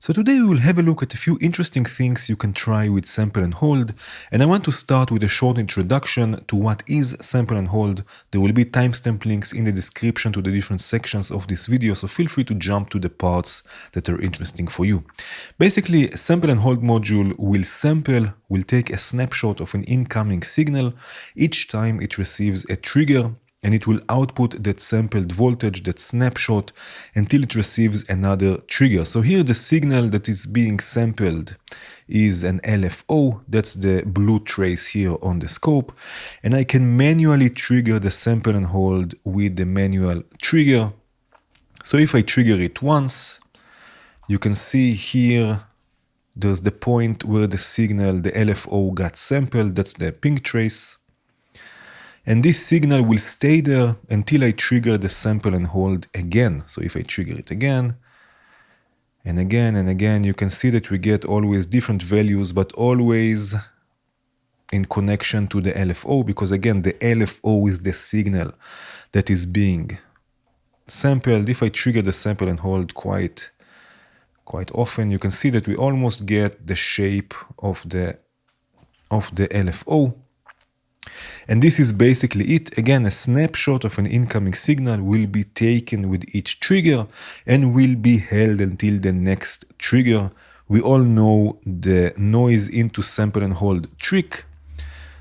So today we will have a look at a few interesting things you can try with sample and hold, and I want to start with a short introduction to what is sample and hold. There will be timestamp links in the description to the different sections of this video, so feel free to jump to the parts that are interesting for you. Basically, a sample and hold module will take a snapshot of an incoming signal each time it receives a trigger, and it will output that sampled voltage, that snapshot, until it receives another trigger. So here the signal that is being sampled is an LFO, that's the blue trace here on the scope, and I can manually trigger the sample and hold with the manual trigger. So if I trigger it once, you can see here there's the point where the signal, the LFO, got sampled, that's the pink trace. And this signal will stay there until I trigger the sample and hold again. So if I trigger it again, and again, and again, you can see that we get always different values, but always in connection to the LFO, because again, the LFO is the signal that is being sampled. If I trigger the sample and hold quite often, you can see that we almost get the shape of the LFO. And this is basically it. Again, a snapshot of an incoming signal will be taken with each trigger and will be held until the next trigger. We all know the noise into sample and hold trick.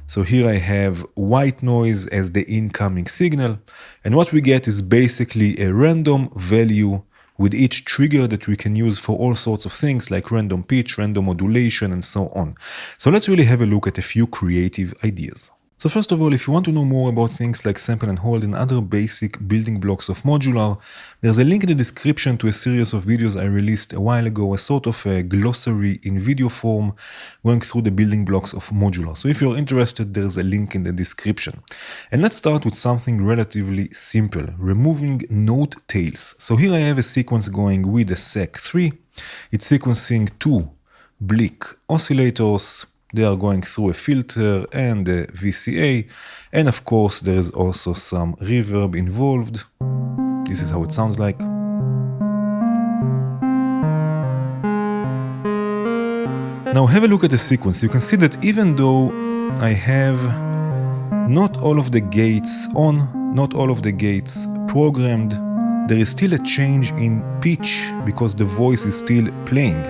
So here I have white noise as the incoming signal. And what we get is basically a random value with each trigger that we can use for all sorts of things like random pitch, random modulation, and so on. So let's really have a look at a few creative ideas. So first of all, if you want to know more about things like sample and hold and other basic building blocks of Modular, there's a link in the description to a series of videos I released a while ago, a sort of a glossary in video form going through the building blocks of Modular. So if you're interested, there's a link in the description. And let's start with something relatively simple, removing note tails. So here I have a sequence going with a SEC3. It's sequencing two Blick oscillators. They are going through a filter and a VCA, and of course there is also some reverb involved. This is how it sounds like. Now have a look at the sequence. You can see that even though I have not all of the gates on, not all of the gates programmed, there is still a change in pitch because the voice is still playing.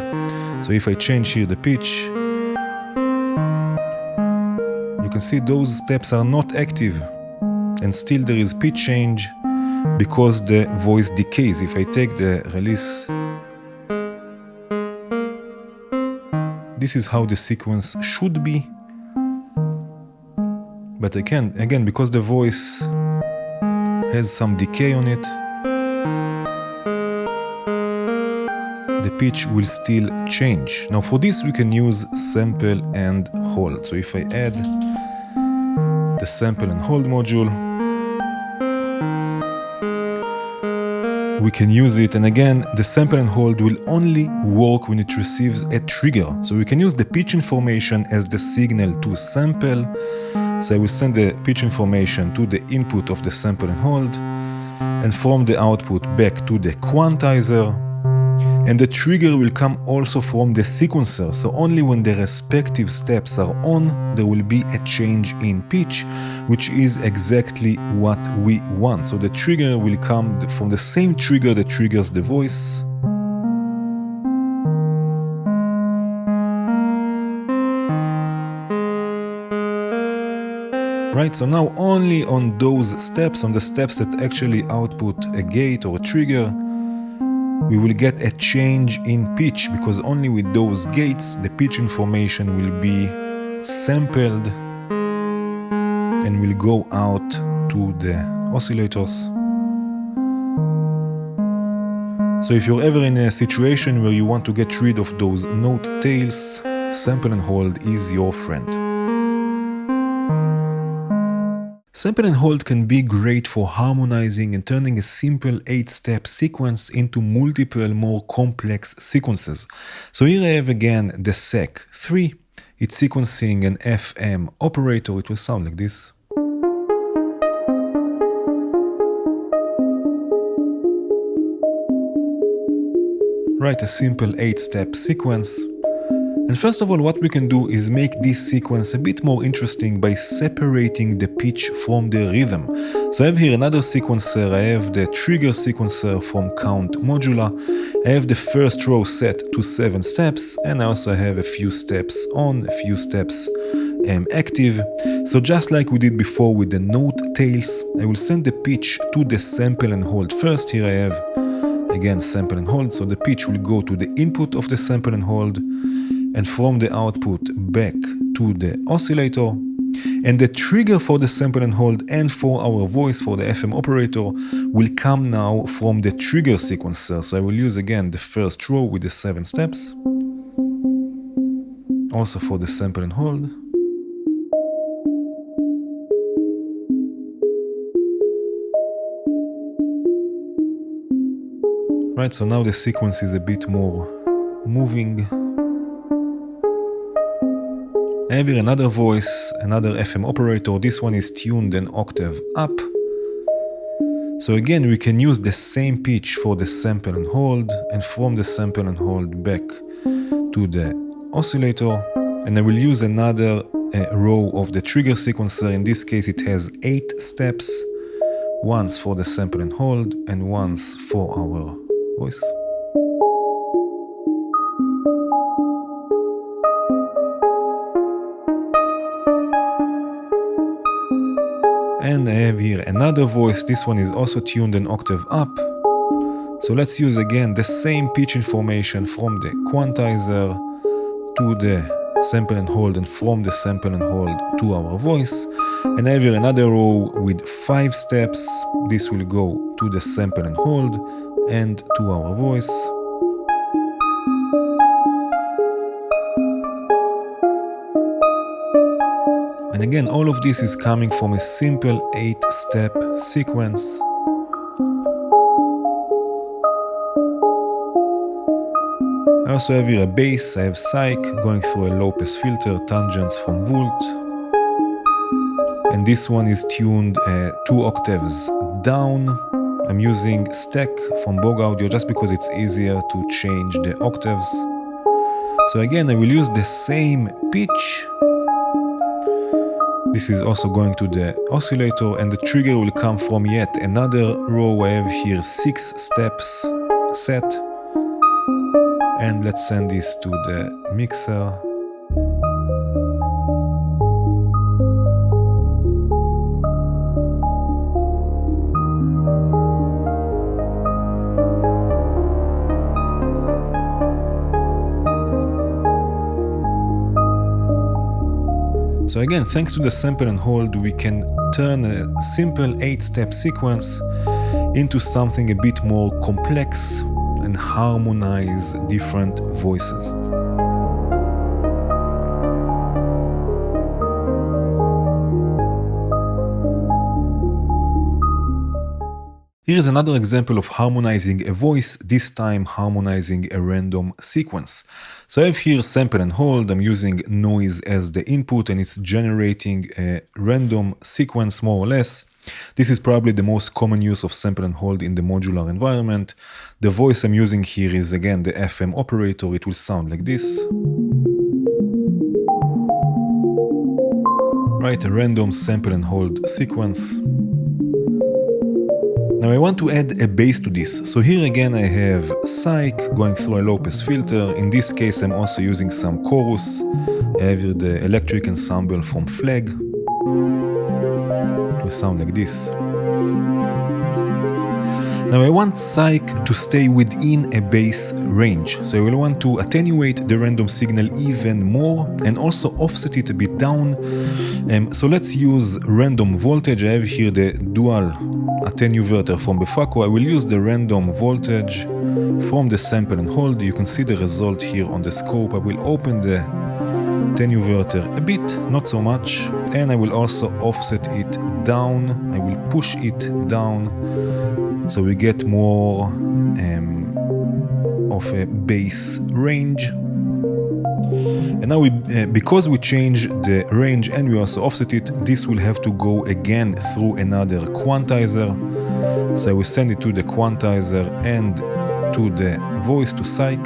So if I change here the pitch, you can see those steps are not active, and still there is pitch change because the voice decays. If I take the release, this is how the sequence should be. But again, because the voice has some decay on it, the pitch will still change. Now for this we can use sample and hold. So if I add the sample and hold module, we can use it, and again the sample and hold will only work when it receives a trigger. So we can use the pitch information as the signal to sample. So I will send the pitch information to the input of the sample and hold, and from the output back to the quantizer. And the trigger will come also from the sequencer, so only when the respective steps are on, there will be a change in pitch, which is exactly what we want. So the trigger will come from the same trigger that triggers the voice. Right, so now only on those steps, on the steps that actually output a gate or a trigger, we will get a change in pitch, because only with those gates the pitch information will be sampled and will go out to the oscillators. So if you're ever in a situation where you want to get rid of those note tails, sample and hold is your friend. Sample and hold can be great for harmonizing and turning a simple 8-step sequence into multiple more complex sequences. So here I have again the SEC3. It's sequencing an FM operator. It will sound like this. write a simple 8-step sequence. And first of all, what we can do is make this sequence a bit more interesting by separating the pitch from the rhythm. So I have here another sequencer. I have the trigger sequencer from Count Modular. I have the first row set to 7 steps, and I also have a few steps on, a few steps active. So just like we did before with the note tails, I will send the pitch to the sample and hold first. Here I have again sample and hold, so the pitch will go to the input of the sample and hold, and from the output back to the oscillator. And the trigger for the sample and hold and for our voice, for the FM operator, will come now from the trigger sequencer. So I will use again the first row with the 7 steps, also for the sample and hold. Right, so now the sequence is a bit more moving. I have here another voice, another FM operator. This one is tuned an octave up. So again, we can use the same pitch for the sample and hold, and from the sample and hold back to the oscillator. And I will use another row of the trigger sequencer. In this case, it has 8 steps, once for the sample and hold, and once for our voice. And I have here another voice. This one is also tuned an octave up. So let's use again the same pitch information from the quantizer to the sample and hold, and from the sample and hold to our voice. And I have here another row with 5 steps. This will go to the sample and hold and to our voice. And again, all of this is coming from a simple 8-step sequence. I also have here a bass. I have psych going through a low-pass filter, tangents from volt. And this one is tuned 2 octaves down. I'm using stack from Bog Audio just because it's easier to change the octaves. So again, I will use the same pitch. This is also going to the oscillator, and the trigger will come from yet another row. I have here 6 steps set. And let's send this to the mixer. So again, thanks to the sample and hold, we can turn a simple 8-step sequence into something a bit more complex and harmonize different voices. Here is another example of harmonizing a voice, this time harmonizing a random sequence. So I have here sample and hold. I'm using noise as the input, and it's generating a random sequence more or less. This is probably the most common use of sample and hold in the modular environment. The voice I'm using here is again the FM operator. It will sound like this. Right, a random sample and hold sequence. Now I want to add a bass to this. So here again I have psych going through a low-pass filter. In this case I'm also using some chorus. I have here the electric ensemble from Flag. It will sound like this. Now I want psych to stay within a bass range. So I will want to attenuate the random signal even more and also offset it a bit down. So let's use random voltage. I have here the dual attenuverter from Befaco. I will use the random voltage from the sample and hold. You can see the result here on the scope. I will open the attenuverter a bit, not so much, and I will also offset it down. I will push it down so we get more of a bass range. And now because we change the range and we also offset it, this will have to go again through another quantizer. So I will send it to the quantizer and to the voice, to psych.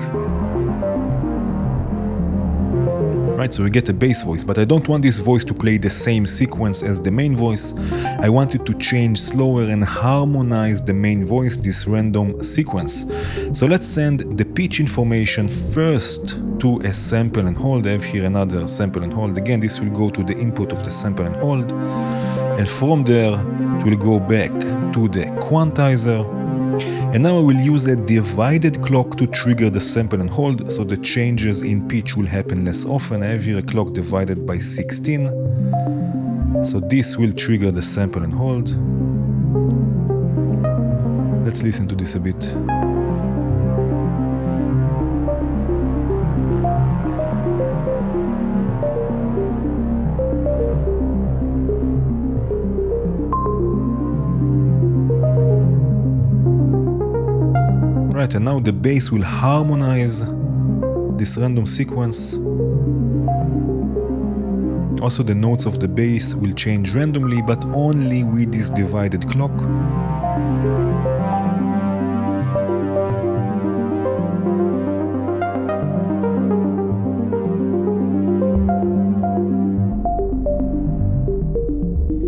Right, so we get a bass voice, but I don't want this voice to play the same sequence as the main voice. I want it to change slower and harmonize the main voice, this random sequence. So let's send the pitch information first to a sample and hold. I have here another sample and hold. Again, this will go to the input of the sample and hold. And from there, it will go back to the quantizer. And now I will use a divided clock to trigger the sample and hold, so the changes in pitch will happen less often. I have here a clock divided by 16. So this will trigger the sample and hold. Let's listen to this a bit. Right, and now the bass will harmonize this random sequence. Also, the notes of the bass will change randomly, but only with this divided clock.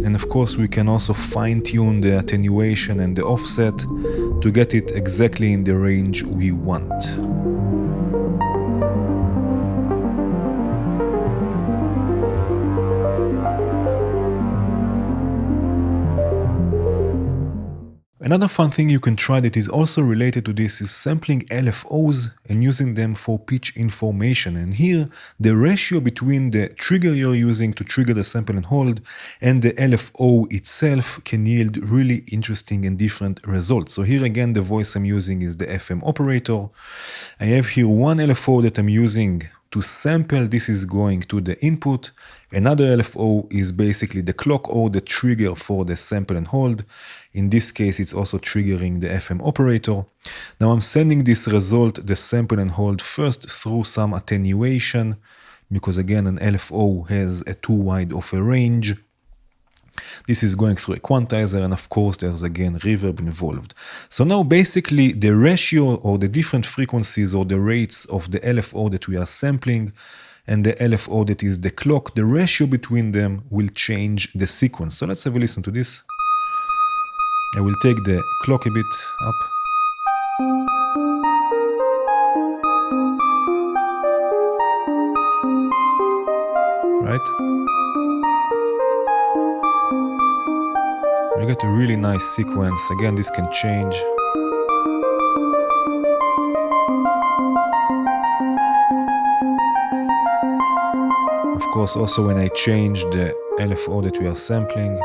And of course, we can also fine-tune the attenuation and the offset to get it exactly in the range we want. Another fun thing you can try that is also related to this is sampling LFOs and using them for pitch information. And here, the ratio between the trigger you're using to trigger the sample and hold and the LFO itself can yield really interesting and different results. So here again, the voice I'm using is the FM operator. I have here one LFO that I'm using to sample. This is going to the input. Another LFO is basically the clock or the trigger for the sample and hold. In this case, it's also triggering the FM operator. Now I'm sending this result, the sample and hold, first through some attenuation, because again, an LFO has a too wide of a range. This is going through a quantizer, and of course there's again reverb involved. So now basically the ratio or the different frequencies or the rates of the LFO that we are sampling and the LFO that is the clock, the ratio between them will change the sequence. So let's have a listen to this. I will take the clock a bit up. Right? We get a really nice sequence. Again, this can change. Of course, also when I change the LFO that we are sampling.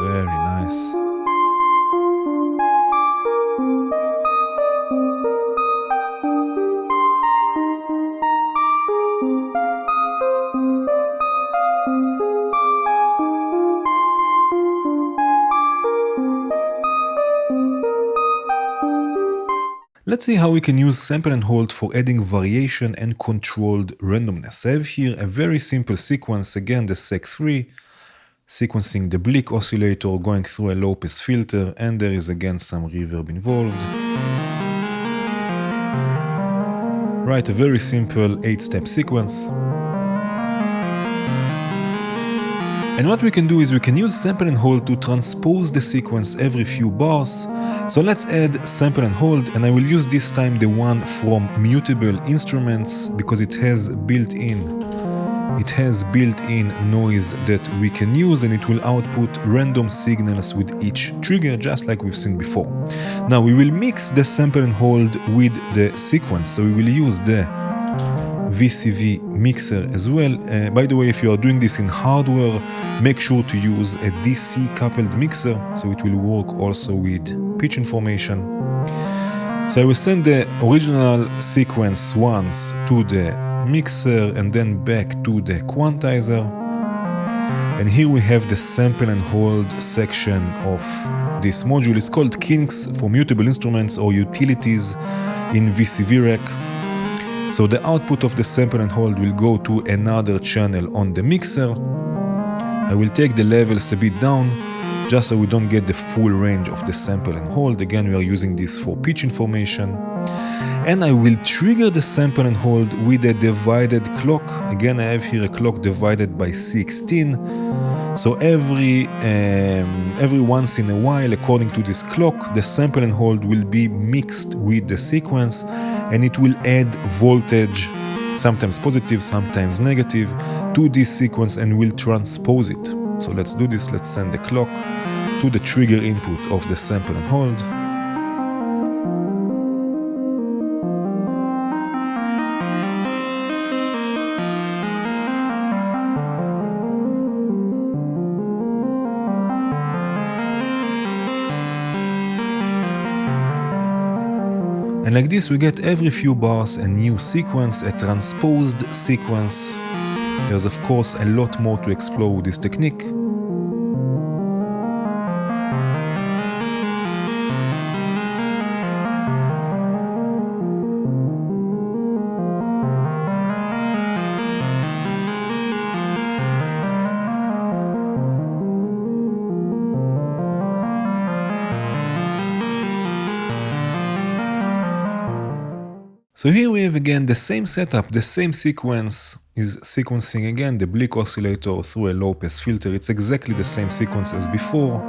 Very nice. Let's see how we can use sample and hold for adding variation and controlled randomness. I have here a very simple sequence, again the Sec3, sequencing the Blick oscillator, going through a low-pass filter, and there is again some reverb involved. Right, a very simple 8-step sequence. And what we can do is we can use sample and hold to transpose the sequence every few bars. So let's add sample and hold, and I will use this time the one from Mutable Instruments because it has built-in noise that we can use, and it will output random signals with each trigger, just like we've seen before. Now we will mix the sample and hold with the sequence, so we will use the VCV mixer as well. By the way, if you are doing this in hardware, make sure to use a DC coupled mixer, so it will work also with pitch information. So I will send the original sequence once to the mixer and then back to the quantizer. And here we have the sample and hold section of this module. It's called kinks for mutable instruments or utilities in VCV rack. So the output of the sample and hold will go to another channel on the mixer. I will take the levels a bit down, just so we don't get the full range of the sample and hold. Again, we are using this for pitch information. And I will trigger the sample and hold with a divided clock. Again, I have here a clock divided by 16. So every once in a while, according to this clock, the sample and hold will be mixed with the sequence, and it will add voltage, sometimes positive, sometimes negative, to this sequence and will transpose it. So let's do this. Let's send the clock to the trigger input of the sample and hold. And like this, we get every few bars a new sequence, a transposed sequence. There's of course a lot more to explore with this technique. So here we have again the same setup, the same sequence is sequencing again the Blick oscillator through a low-pass filter. It's exactly the same sequence as before.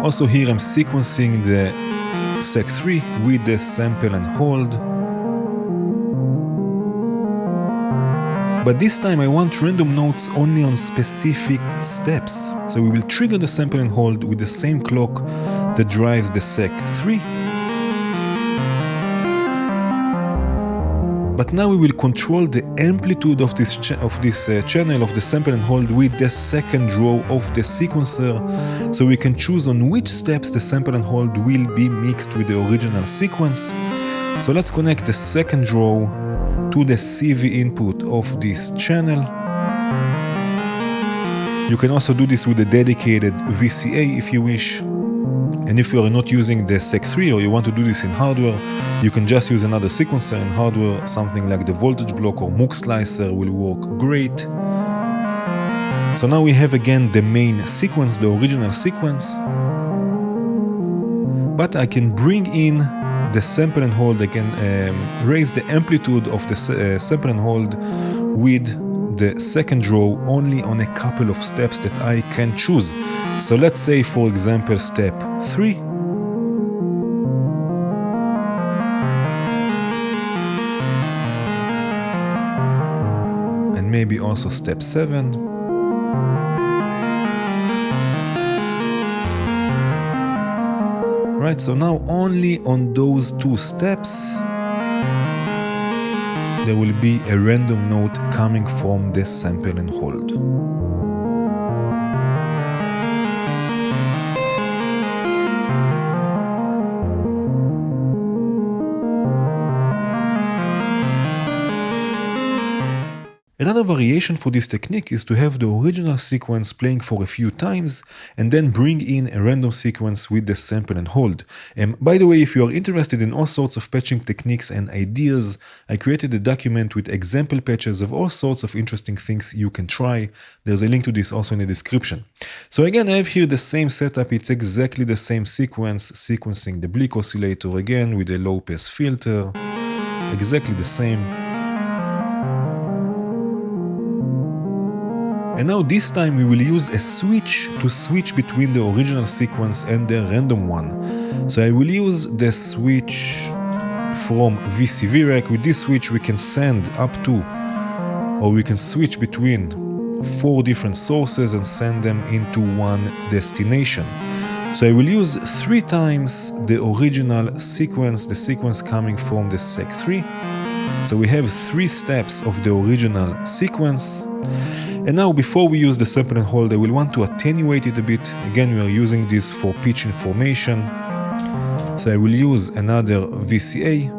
Also here I'm sequencing the Sec3 with the sample and hold. But this time I want random notes only on specific steps. So we will trigger the sample and hold with the same clock that drives the Sec3. But now we will control the amplitude of this channel of the sample and hold with the second row of the sequencer, so we can choose on which steps the sample and hold will be mixed with the original sequence. So let's connect the second row to the CV input of this channel. You can also do this with a dedicated VCA if you wish. And if you are not using the Sec3 or you want to do this in hardware, you can just use another sequencer in hardware. Something like the voltage block or Moog slicer will work great. So now we have again the main sequence, the original sequence. But I can bring in the sample and hold. I can raise the amplitude of the sample and hold with the second row only on a couple of steps that I can choose. So let's say, for example, step 3. And maybe also step 7. Right, so now only on those two steps there will be a random note coming from the sample and hold. Another variation for this technique is to have the original sequence playing for a few times and then bring in a random sequence with the sample and hold. By the way, if you are interested in all sorts of patching techniques and ideas, I created a document with example patches of all sorts of interesting things you can try. There's a link to this also in the description. So again, I have here the same setup. It's exactly the same sequence, sequencing the Blick oscillator again with a low-pass filter. Exactly the same. And now this time we will use a switch to switch between the original sequence and the random one. So I will use the switch from VCV rack. With this switch we can send up to, or we can switch between 4 different sources and send them into one destination. So I will use 3 times the original sequence, the sequence coming from the Sec3. So we have 3 steps of the original sequence. And now before we use the sample and hold, I will want to attenuate it a bit. Again, we are using this for pitch information. So I will use another VCA,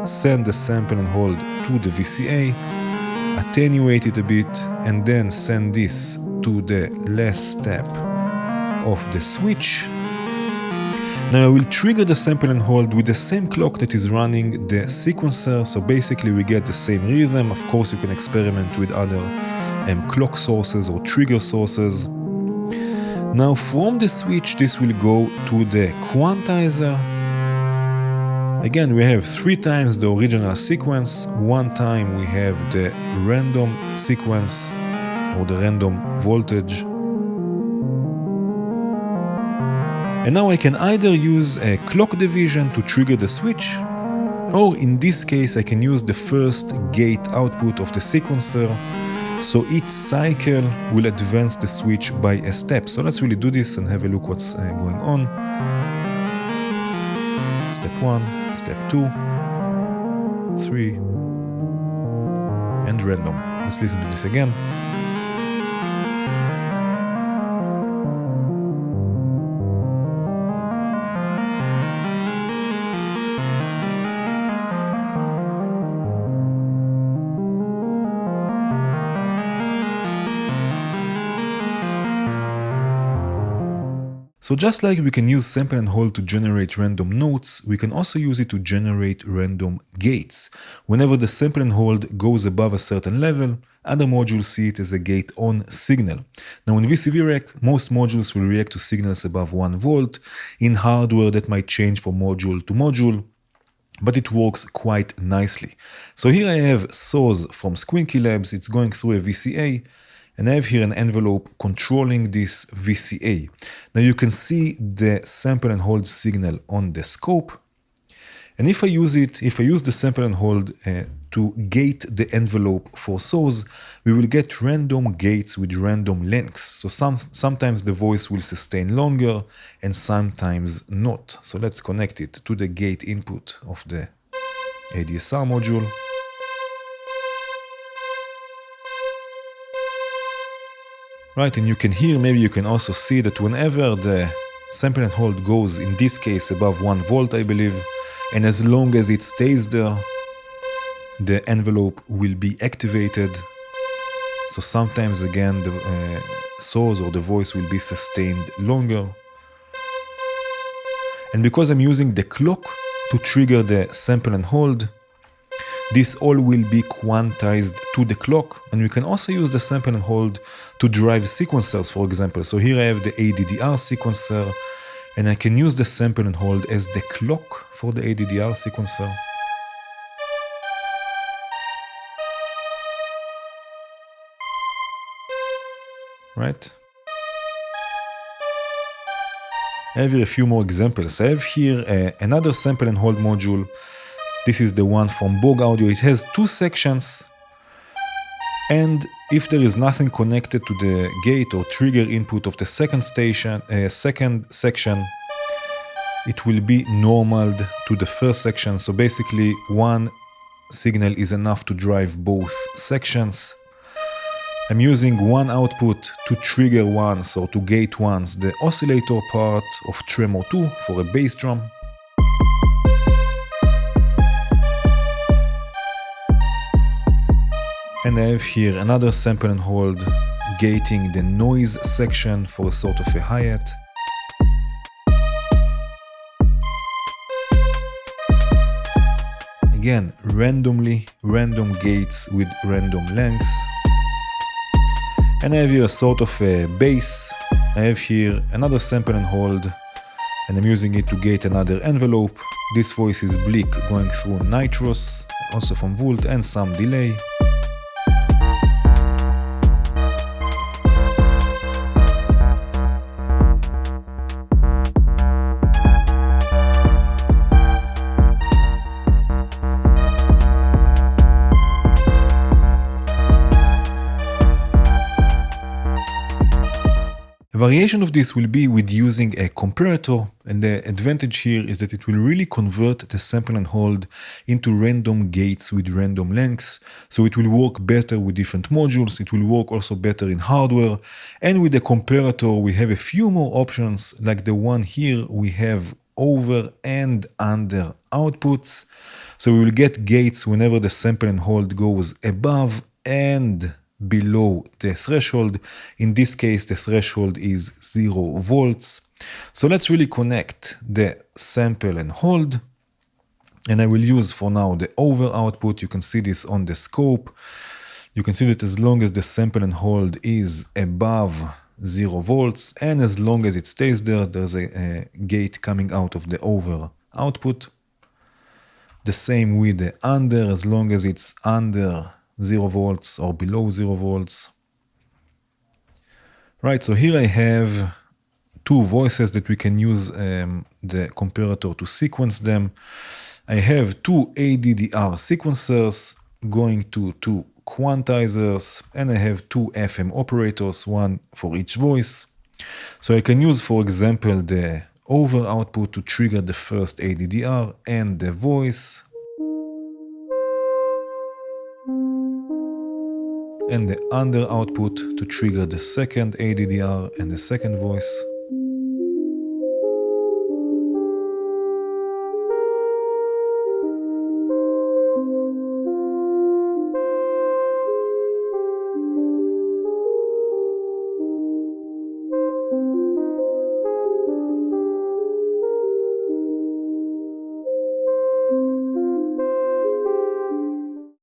send the sample and hold to the VCA, attenuate it a bit, and then send this to the last step of the switch. Now I will trigger the sample and hold with the same clock that is running the sequencer, so basically we get the same rhythm. Of course you can experiment with other clock sources or trigger sources. Now from the switch this will go to the quantizer. Again we have 3 times the original sequence, 1 time we have the random sequence or the random voltage. And now I can either use a clock division to trigger the switch, or in this case I can use the first gate output of the sequencer, so each cycle will advance the switch by a step. So let's really do this and have a look what's going on. Step 1, step 2, 3, and random. Let's listen to this again. So just like we can use sample and hold to generate random notes, we can also use it to generate random gates. Whenever the sample and hold goes above a certain level, other modules see it as a gate on signal. Now in VCVRack, most modules will react to signals above 1 volt. In hardware that might change from module to module, but it works quite nicely. So here I have Soz from Squinky Labs, it's going through a VCA, and I have here an envelope controlling this VCA. Now you can see the sample and hold signal on the scope. And if I use the sample and hold to gate the envelope for Soz, we will get random gates with random lengths. So sometimes the voice will sustain longer and sometimes not. So let's connect it to the gate input of the ADSR module. Right, and you can hear, maybe you can also see that whenever the sample and hold goes, in this case above 1 volt I believe, and as long as it stays there, the envelope will be activated. So sometimes again the source or the voice will be sustained longer. And because I'm using the clock to trigger the sample and hold, this all will be quantized to the clock, and we can also use the sample and hold to drive sequencers, for example. So here I have the ADDR sequencer, and I can use the sample and hold as the clock for the ADDR sequencer. Right? I have here a few more examples. I have here another sample and hold module. This is the one from Bog Audio. It has 2 sections, and if there is nothing connected to the gate or trigger input of the second section, it will be normaled to the first section. So basically one signal is enough to drive both sections. I'm using one output to trigger once or to gate once the oscillator part of Tremor 2 for a bass drum. And I have here another sample and hold gating the noise section for a sort of a hi-hat. Again, random gates with random lengths. And I have here a sort of a bass. I have here another sample and hold, and I'm using it to gate another envelope. This voice is bleak going through nitrous, also from Volt, and some delay. A variation of this will be with using a comparator, and the advantage here is that it will really convert the sample and hold into random gates with random lengths, so it will work better with different modules, it will work also better in hardware, and with the comparator we have a few more options, like the one here we have over and under outputs, so we will get gates whenever the sample and hold goes above and below the threshold. In this case, the threshold is 0 volts. So let's really connect the sample and hold. And I will use for now the over output. You can see this on the scope. You can see that as long as the sample and hold is above 0 volts, and as long as it stays there, there's a gate coming out of the over output. The same with the under, as long as it's under 0 volts or below 0 volts. Right, so here I have two voices that we can use the comparator to sequence them. I have two ADDR sequencers going to two quantizers, and I have two FM operators, one for each voice. So I can use, for example, the over output to trigger the first ADDR and the voice, and the under output to trigger the second ADDR and the second voice.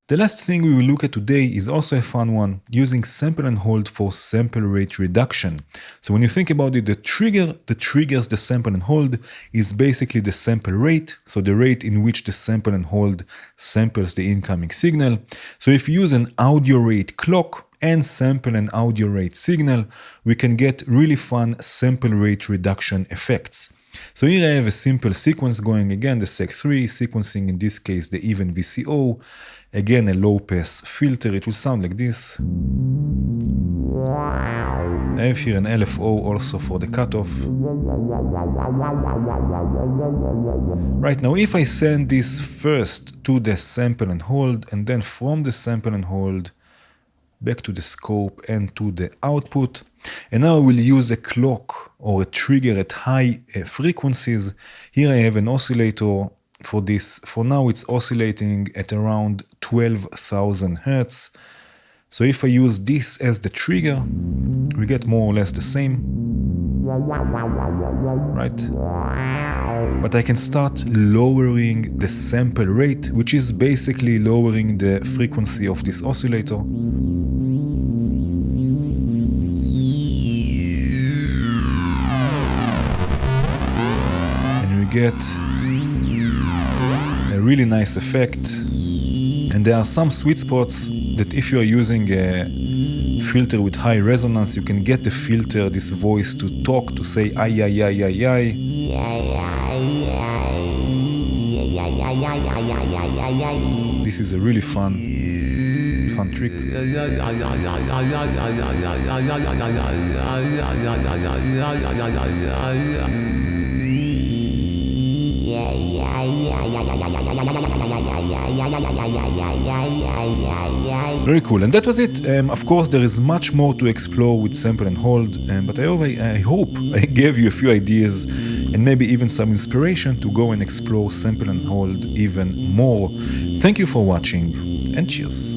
The last thing we will look at today is also a fun one, using sample and hold for sample rate reduction. So when you think about it, the trigger that triggers the sample and hold is basically the sample rate, so the rate in which the sample and hold samples the incoming signal. So if you use an audio rate clock and sample and audio rate signal, we can get really fun sample rate reduction effects. So here I have a simple sequence going, again the Sec3, sequencing in this case the even VCO, again a low pass filter, it will sound like this. I have here an LFO also for the cutoff. Right now, if I send this first to the sample and hold, and then from the sample and hold back to the scope and to the output, and now I will use a clock or a trigger at high frequencies. Here I have an oscillator for this. For now it's oscillating at around 12,000 Hertz. So if I use this as the trigger, we get more or less the same, right? But I can start lowering the sample rate, which is basically lowering the frequency of this oscillator. And we get a really nice effect. And there are some sweet spots that if you are using a filter with high resonance, you can get the filter, this voice, to talk, to say ay ay ay ay ay. This is a really fun trick. Very cool, and that was it. Of course, there is much more to explore with sample and hold, but I hope I gave you a few ideas and maybe even some inspiration to go and explore sample and hold even more. Thank you for watching, and cheers.